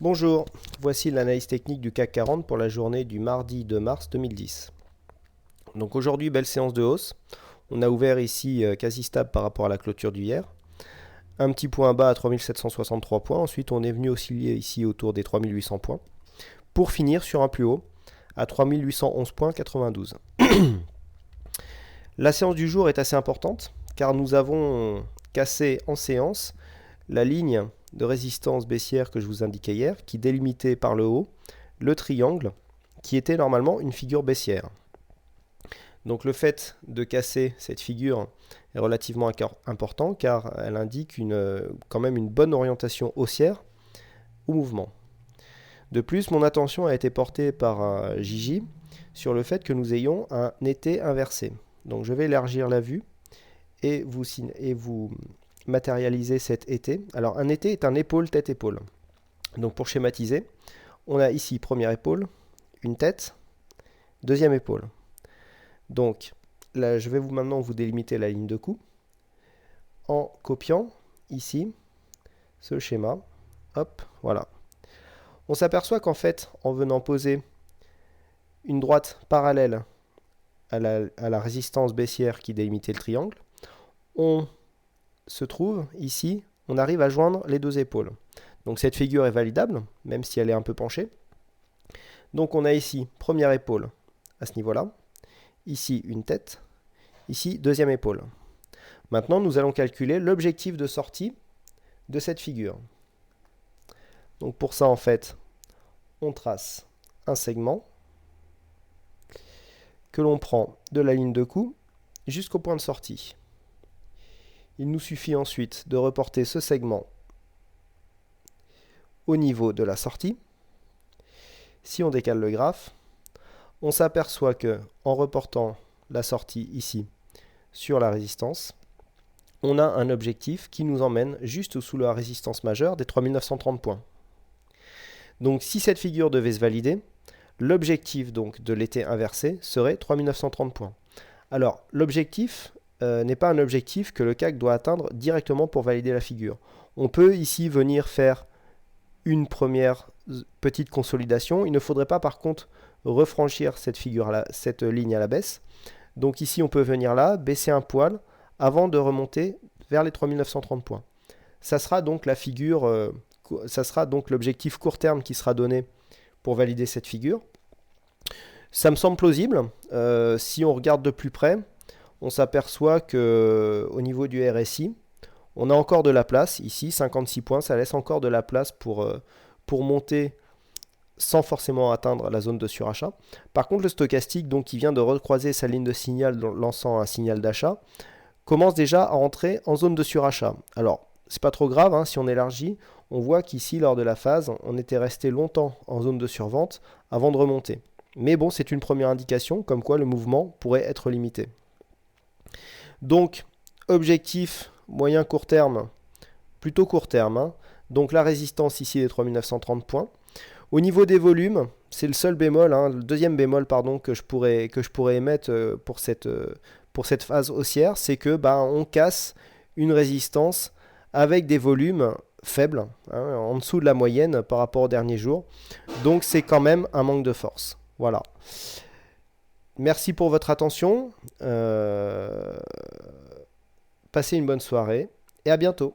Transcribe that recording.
Bonjour, voici l'analyse technique du CAC 40 pour la journée du mardi 2 mars 2010. Donc aujourd'hui, belle séance de hausse. On a ouvert ici quasi stable par rapport à la clôture d'hier. Un petit point bas à 3763 points. Ensuite, on est venu osciller ici autour des 3800 points. Pour finir sur un plus haut à 3811 points 92. La séance du jour est assez importante car nous avons cassé en séance la ligne de résistance baissière que je vous indiquais hier, qui délimitait par le haut le triangle qui était normalement une figure baissière. Donc le fait de casser cette figure est relativement important car elle indique quand même une bonne orientation haussière au mouvement. De plus, mon attention a été portée par Gigi sur le fait que nous ayons un été inversé. Donc je vais élargir la vue et vous matérialiser cet été. Alors un été est un épaule, tête, épaule. Donc pour schématiser, on a ici première épaule, une tête, deuxième épaule. Donc là, je vais maintenant vous délimiter la ligne de coup en copiant ici ce schéma. Hop, voilà. On s'aperçoit qu'en fait, en venant poser une droite parallèle à la résistance baissière qui délimitait le triangle, on se trouve ici, on arrive à joindre les deux épaules. Donc cette figure est validable, même si elle est un peu penchée. Donc on a ici première épaule à ce niveau-là, ici une tête, ici deuxième épaule. Maintenant nous allons calculer l'objectif de sortie de cette figure. Donc pour ça en fait, on trace un segment que l'on prend de la ligne de coup jusqu'au point de sortie. Il nous suffit ensuite de reporter ce segment au niveau de la sortie. Si on décale le graphe, on s'aperçoit que en reportant la sortie ici sur la résistance, on a un objectif qui nous emmène juste sous la résistance majeure des 3930 points. Donc si cette figure devait se valider, l'objectif donc de l'été inversé serait 3930 points. Alors l'objectif n'est pas un objectif que le CAC doit atteindre directement pour valider la figure. On peut ici venir faire une première petite consolidation. Il ne faudrait pas par contre refranchir cette ligne à la baisse. Donc ici on peut venir là, baisser un poil avant de remonter vers les 3930 points. Ça sera donc la figure, ça sera donc l'objectif court terme qui sera donné pour valider cette figure. Ça me semble plausible. Si on regarde de plus près, on s'aperçoit qu'au niveau du RSI, on a encore de la place. Ici, 56 points, ça laisse encore de la place pour monter sans forcément atteindre la zone de surachat. Par contre, le stochastique, donc, qui vient de recroiser sa ligne de signal lançant un signal d'achat, commence déjà à entrer en zone de surachat. Alors, c'est pas trop grave, hein, si on élargit, on voit qu'ici, lors de la phase, on était resté longtemps en zone de survente avant de remonter. Mais bon, c'est une première indication comme quoi le mouvement pourrait être limité. Donc, objectif moyen court terme, plutôt court terme. Hein. Donc la résistance ici des 3930 points. Au niveau des volumes, c'est le seul bémol, hein, le deuxième bémol pardon, que je pourrais émettre pour cette phase haussière, c'est que on casse une résistance avec des volumes faibles, hein, en dessous de la moyenne par rapport aux derniers jours. Donc c'est quand même un manque de force. Voilà. Merci pour votre attention. Passez une bonne soirée et à bientôt.